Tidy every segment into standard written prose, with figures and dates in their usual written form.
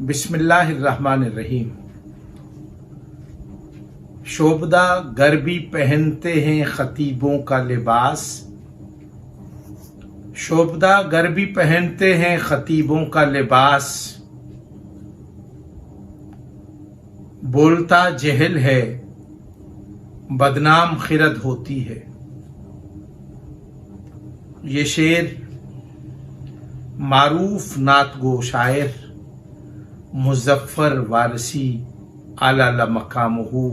बिस्मिल्लाहिर्रहमानिर्रहीम। शोभदा गर भी पहनते हैं खतीबों का लिबास, शोभदा गर भी पहनते हैं खतीबों का लिबास, बोलता जहल है बदनाम खिरद होती है। ये शेर मारूफ नात गो शायर मुज़फ़्फ़र वारसी आला मकामहू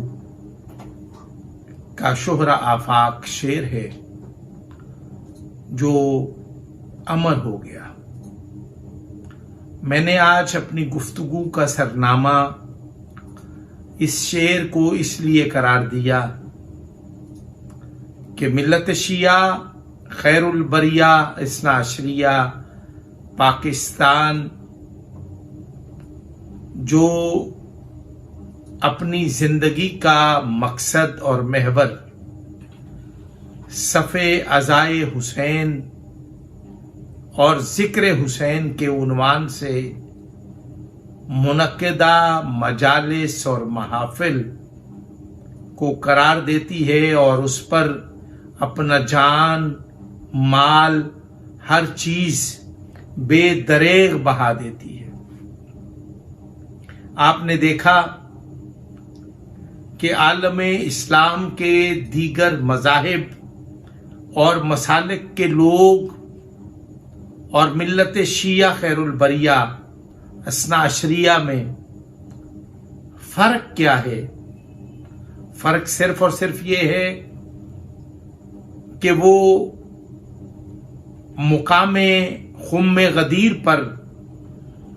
का शोहरा आफाक शेर है जो अमर हो गया। मैंने आज अपनी गुफ्तगू का सरनामा इस शेर को इसलिए करार दिया कि मिल्लत शिया खैरुल बरिया इस्ना अशरिया पाकिस्तान जो अपनी जिंदगी का मकसद और महवर सफ़े अज़ाए हुसैन और ज़िक्र हुसैन के उन्वान से मुनक्किदा मजालिस और महाफिल को करार देती है और उस पर अपना जान माल हर चीज बेदरेग बहा देती है। आपने देखा कि आलमे इस्लाम के दीगर मज़ाहिब और मसालिक के लोग और मिल्लत शिया खैरुल बरिया अस्ना अशरिया में फर्क क्या है? फर्क सिर्फ और सिर्फ ये है कि वो मुकामे खुम्मे गदीर पर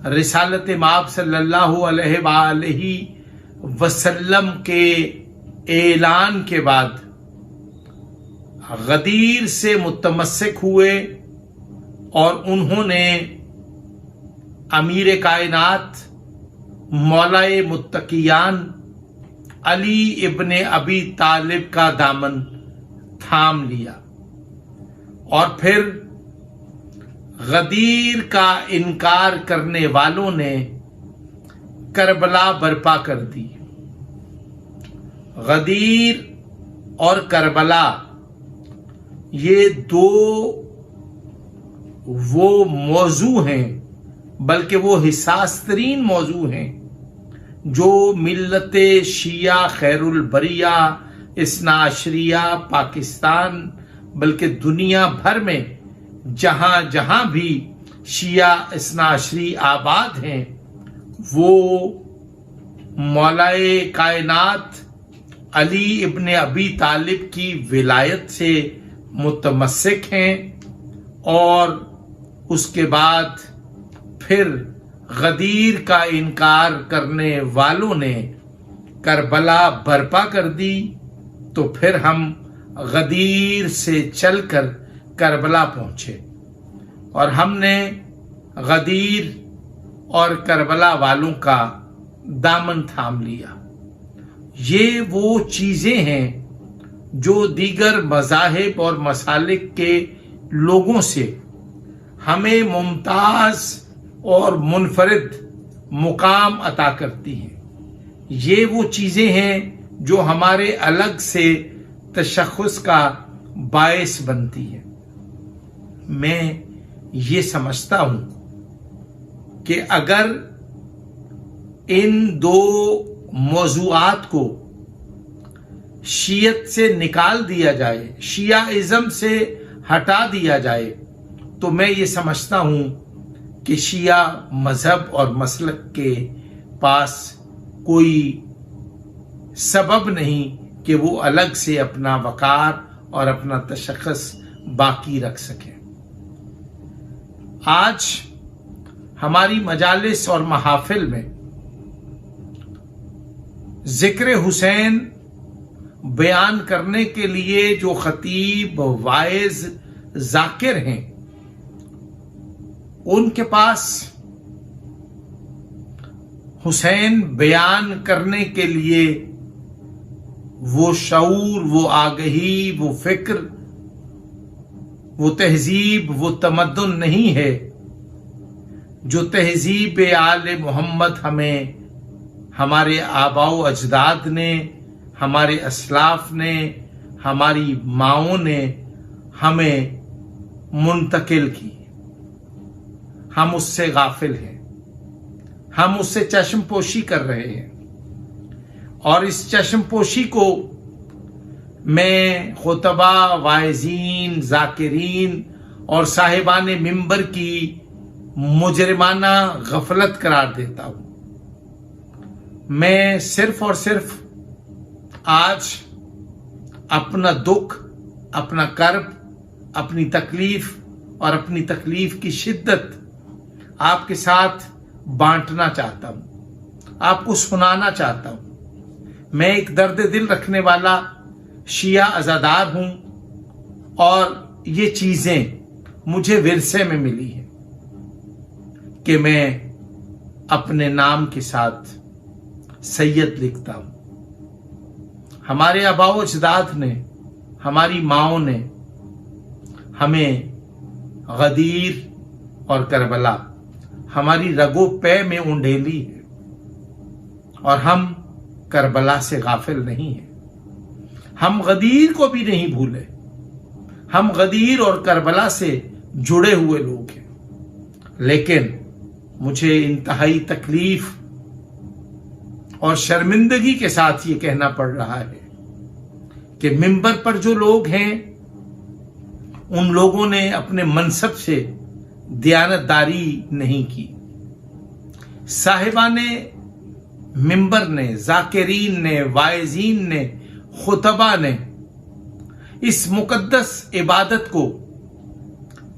रिसालत माब सल्लल्लाहु अलैहि वसल्लम के ऐलान के बाद गदीर से मुतमस्सिक हुए और उन्होंने अमीर कायनात मौलाए मुत्तकियान अली इब्ने अबी तालिब का दामन थाम लिया और फिर गदीर का इनकार करने वालों ने करबला बर्पा कर दी। गदीर और करबला ये दो वो मौजू हैं, बल्कि वो हिसास तरीन मौजू हैं जो मिल्लत शिया खैरुल बरिया इस्ना अशरिया पाकिस्तान बल्कि दुनिया भर में जहां जहां भी शिया इस्ना अशरी आबाद हैं वो मौलाए कायनात अली इब्ने अबी तालिब की विलायत से मुतमस्सिक हैं और उसके बाद फिर गदीर का इनकार करने वालों ने करबला बर्पा कर दी। तो फिर हम गदीर से चलकर करबला पहुंचे और हमने गदीर और करबला वालों का दामन थाम लिया। ये वो चीजें हैं जो दीगर मज़ाहिब और मसालिक के लोगों से हमें मुमताज और मुनफरिद मुकाम अता करती हैं। ये वो चीजें हैं जो हमारे अलग से तशख़्ख़ुस का बायस बनती है। मैं ये समझता हूं कि अगर इन दो मौज़ूआत को शियत से निकाल दिया जाए, शियाइज़म से हटा दिया जाए, तो मैं ये समझता हूं कि शिया मजहब और मसलक के पास कोई सबब नहीं कि वो अलग से अपना वकार और अपना तशख़्ख़ुस बाकी रख सके। आज हमारी मजालिस और महाफिल में ज़िक्र हुसैन बयान करने के लिए जो खतीब वाइज जाकिर हैं उनके पास हुसैन बयान करने के लिए वो शऊर, वो आगही, वो फिक्र, वो तहजीब, वो तमद्दुन नहीं है जो तहजीब आल मोहम्मद हमें हमारे आबाओ अजदाद ने, हमारे असलाफ ने, हमारी माओं ने हमें मुंतकिल की, हम उससे गाफिल हैं, हम उससे चश्मपोशी कर रहे हैं। और इस चश्मपोशी को मैं खुतबा, वाइज़ीन, जाकिरीन और साहिबान मिंबर की मुजरिमाना गफलत करार देता हूं। मैं सिर्फ और सिर्फ आज अपना दुख, अपना कर्ब, अपनी तकलीफ और अपनी तकलीफ की शिद्दत आपके साथ बांटना चाहता हूं, आपको सुनाना चाहता हूं। मैं एक दर्द दिल रखने वाला शिया अज़ादार हूं और ये चीजें मुझे विरसे में मिली हैं कि मैं अपने नाम के साथ सैयद लिखता हूं। हमारे आबाओ अजदाद ने, हमारी माओं ने हमें गदीर और करबला हमारी रगो पे में उंडेली है और हम करबला से गाफिल नहीं हैं। हम गदीर को भी नहीं भूले, हम गदीर और करबला से जुड़े हुए लोग हैं। लेकिन मुझे इंतहाई तकलीफ और शर्मिंदगी के साथ ये कहना पड़ रहा है कि मिंबर पर जो लोग हैं उन लोगों ने अपने मनसब से दियानतदारी नहीं की। साहिबाने मिंबर ने, जाकिरीन ने, वाइज़ीन ने, खुतबा ने इस मुकद्दस इबादत को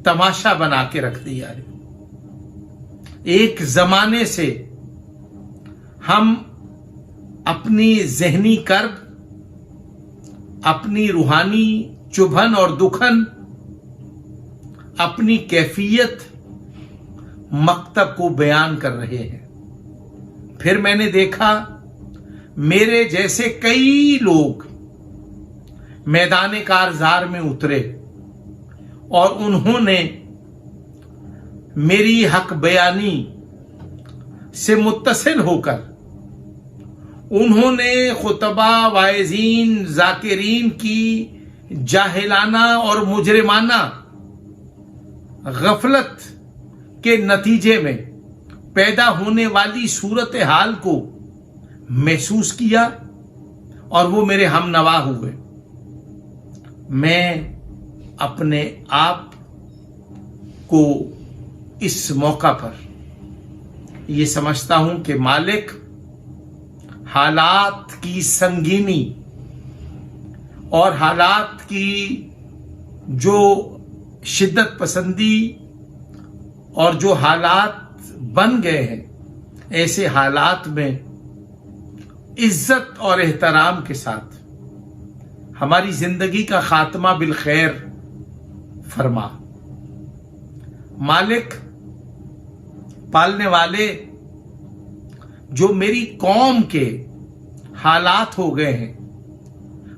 तमाशा बना के रख दिया है। एक जमाने से हम अपनी ज़हनी कर्ब, अपनी रूहानी चुभन और दुखन, अपनी कैफियत मकतब को बयान कर रहे हैं। फिर मैंने देखा मेरे जैसे कई लोग मैदान कारज़ार में उतरे और उन्होंने मेरी हक बयानी से मुत्तसिल होकर उन्होंने खुतबा, वाइज़ीन, जाकिरीन की जाहिलाना और मुजरिमाना गफलत के नतीजे में पैदा होने वाली सूरत हाल को महसूस किया और वो मेरे हमनवा हुए। मैं अपने आप को इस मौका पर ये समझता हूं कि मालिक हालात की संगीनी और हालात की जो शिद्दत पसंदी और जो हालात बन गए हैं, ऐसे हालात में इज्जत और एहतराम के साथ हमारी जिंदगी का खात्मा बिल खैर फरमा। मालिक, पालने वाले, जो मेरी कौम के हालात हो गए हैं,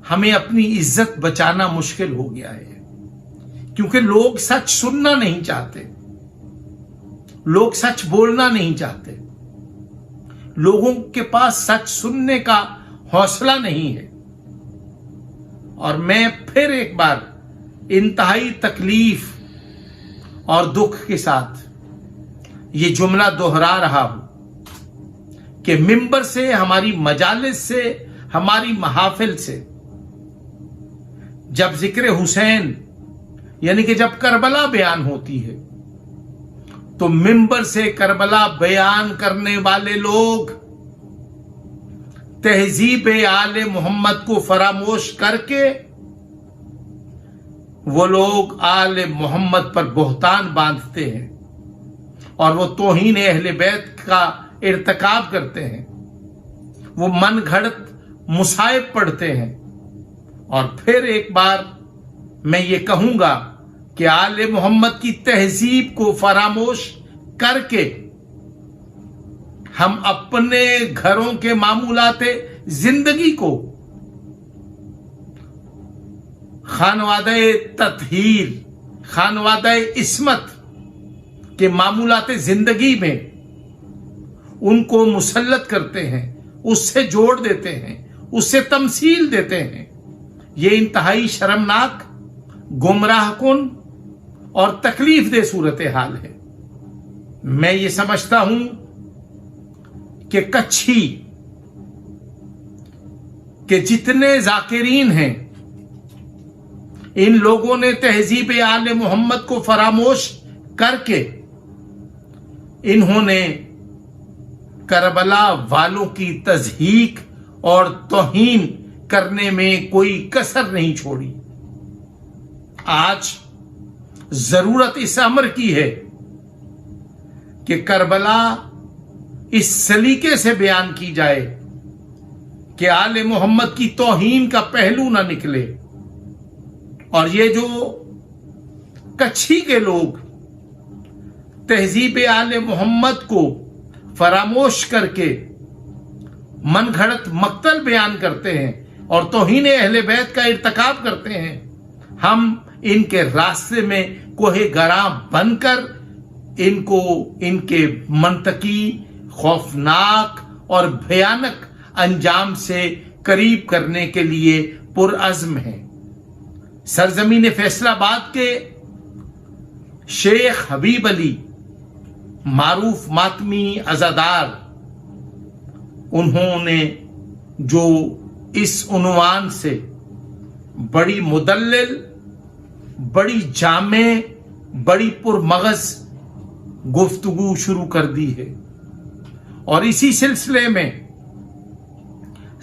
हमें अपनी इज्जत बचाना मुश्किल हो गया है क्योंकि लोग सच सुनना नहीं चाहते, लोग सच बोलना नहीं चाहते, लोगों के पास सच सुनने का हौसला नहीं है। और मैं फिर एक बार इंतहाई तकलीफ और दुख के साथ ये जुमला दोहरा रहा हूं कि मिंबर से, हमारी मजालिस से, हमारी महाफिल से जब जिक्र हुसैन यानी कि जब करबला बयान होती है तो मिंबर से करबला बयान करने वाले लोग तहजीब आले मोहम्मद को फरामोश करके वो लोग आले मोहम्मद पर बोहतान बांधते हैं और वो तौहीन अहले बैत का इर्तिकाब करते हैं, वो मन घड़त मुसाइब पढ़ते हैं। और फिर एक बार मैं ये कहूंगा कि आले मोहम्मद की तहजीब को फरामोश करके हम अपने घरों के मामूलाते जिंदगी को खानवादे तत्हीर, खानवादे इस्मत کے معمولات زندگی میں ان کو مسلط کرتے ہیں، اس سے جوڑ دیتے ہیں، اس سے تمثیل دیتے ہیں، یہ انتہائی شرمناک، گمراہ کن اور تکلیف دہ صورتحال ہے۔ میں یہ سمجھتا ہوں کہ کچھی کے جتنے ذاکرین ہیں، ان لوگوں نے تہذیب آل محمد کو فراموش کر کے انہوں نے کربلا والوں کی تضحیک اور توہین کرنے میں کوئی کسر نہیں چھوڑی۔ آج ضرورت اس امر کی ہے کہ کربلا اس سلیقے سے بیان کی جائے کہ آل محمد کی توہین کا پہلو نہ نکلے، اور یہ جو کچھی کے لوگ تہذیب آل محمد کو فراموش کر کے من گھڑت مقتل بیان کرتے ہیں اور توہین اہل بیت کا ارتکاب کرتے ہیں، ہم ان کے راستے میں کوہ گراں بن کر ان کو ان کے منطقی، خوفناک اور بھیانک انجام سے قریب کرنے کے لیے پرعزم ہیں۔ سرزمین فیصل آباد کے شیخ حبیب علی، معروف ماتمی عزادار، انہوں نے جو اس عنوان سے بڑی مدلل، بڑی جامع، بڑی پرمغز گفتگو شروع کر دی ہے، اور اسی سلسلے میں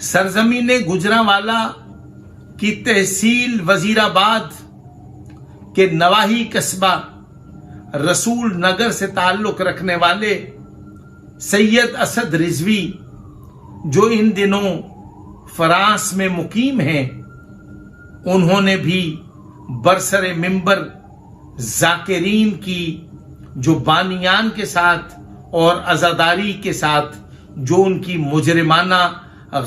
سرزمین گجرانوالہ کی تحصیل وزیر آباد کے نواحی قصبہ رسول نگر سے تعلق رکھنے والے سید اسد رضوی، جو ان دنوں فرانس میں مقیم ہیں، انہوں نے بھی برسر منبر ذاکرین کی جو بانیان کے ساتھ اور عزاداری کے ساتھ جو ان کی مجرمانہ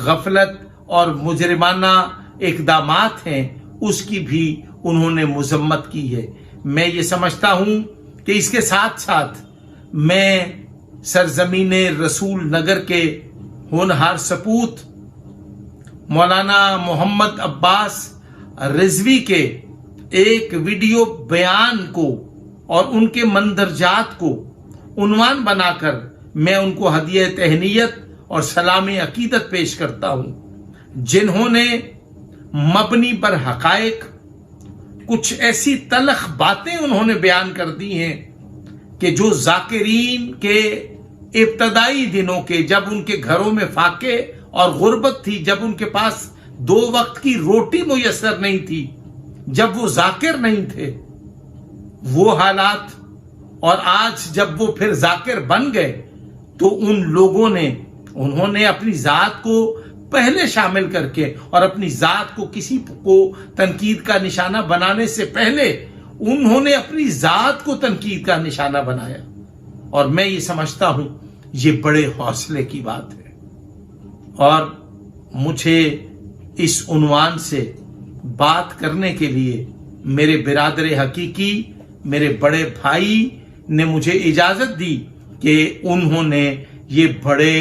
غفلت اور مجرمانہ اقدامات ہیں، اس کی بھی انہوں نے مذمت کی ہے۔ میں یہ سمجھتا ہوں کہ اس کے ساتھ ساتھ میں سرزمین رسول نگر کے ہونہار سپوت مولانا محمد عباس رضوی کے ایک ویڈیو بیان کو اور ان کے مندرجات کو عنوان بنا کر میں ان کو ہدیہ تہنیت اور سلام عقیدت پیش کرتا ہوں، جنہوں نے مبنی بر حقائق کچھ ایسی تلخ باتیں انہوں نے بیان کر دی ہیں کہ جو ذاکرین کے ابتدائی دنوں کے، جب ان کے گھروں میں فاقے اور غربت تھی، جب ان کے پاس 2 وقت کی روٹی میسر نہیں تھی، جب وہ ذاکر نہیں تھے، وہ حالات، اور آج جب وہ پھر ذاکر بن گئے تو ان لوگوں نے انہوں نے اپنی ذات کو پہلے شامل کر کے اور اپنی ذات کو کسی کو تنقید کا نشانہ بنانے سے پہلے انہوں نے اپنی ذات کو تنقید کا نشانہ بنایا، اور میں یہ سمجھتا ہوں یہ بڑے حوصلے کی بات ہے، اور مجھے اس عنوان سے بات کرنے کے لیے میرے برادر حقیقی، میرے بڑے بھائی نے مجھے اجازت دی کہ انہوں نے یہ بڑے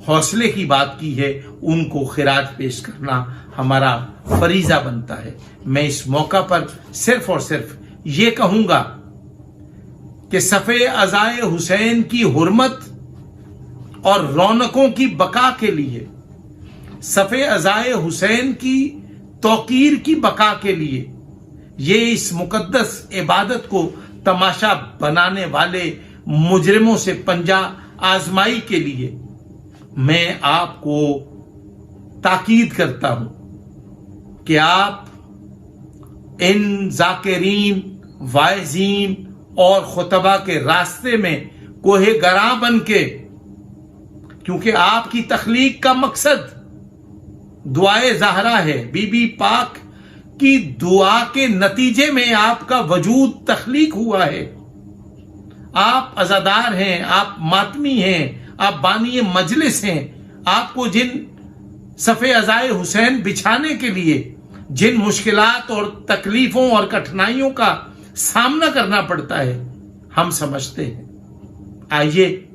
حوصلے کی بات کی ہے، ان کو خراج پیش کرنا ہمارا فریضہ بنتا ہے۔ میں اس موقع پر صرف اور صرف یہ کہوں گا کہ صف عزائے حسین کی حرمت اور رونقوں کی بقا کے لیے، صف عزائے حسین کی توقیر کی بقا کے لیے، یہ اس مقدس عبادت کو تماشا بنانے والے مجرموں سے پنجہ آزمائی کے لیے میں آپ کو تاکید کرتا ہوں کہ آپ ان ذاکرین، واعظین اور خطبہ کے راستے میں کوہ گراں بن کے، کیونکہ آپ کی تخلیق کا مقصد دعائے زہرا ہے، بی بی پاک کی دعا کے نتیجے میں آپ کا وجود تخلیق ہوا ہے۔ آپ عزادار ہیں، آپ ماتمی ہیں، آپ بانی مجلس ہیں، آپ کو جن صف عزائے حسین بچھانے کے لیے جن مشکلات اور تکلیفوں اور کٹھنائیوں کا سامنا کرنا پڑتا ہے، ہم سمجھتے ہیں۔ آئیے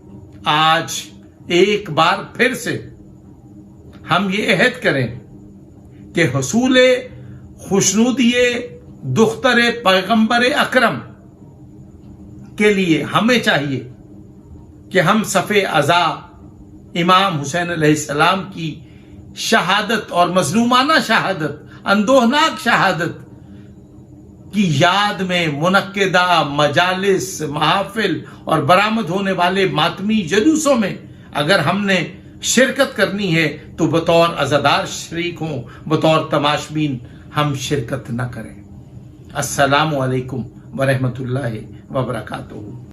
آج ایک بار پھر سے ہم یہ عہد کریں کہ حصول خوشنودی دختر پیغمبر اکرم کے لیے ہمیں چاہیے کہ ہم صف عزا امام حسین علیہ السلام کی شہادت اور مظلومانہ شہادت، اندوہناک شہادت کی یاد میں منعقدہ مجالس، محافل اور برآمد ہونے والے ماتمی جلوسوں میں اگر ہم نے شرکت کرنی ہے تو بطور عزادار شریک ہوں، بطور تماشبین ہم شرکت نہ کریں۔ السلام علیکم ورحمۃ اللہ وبرکاتہ۔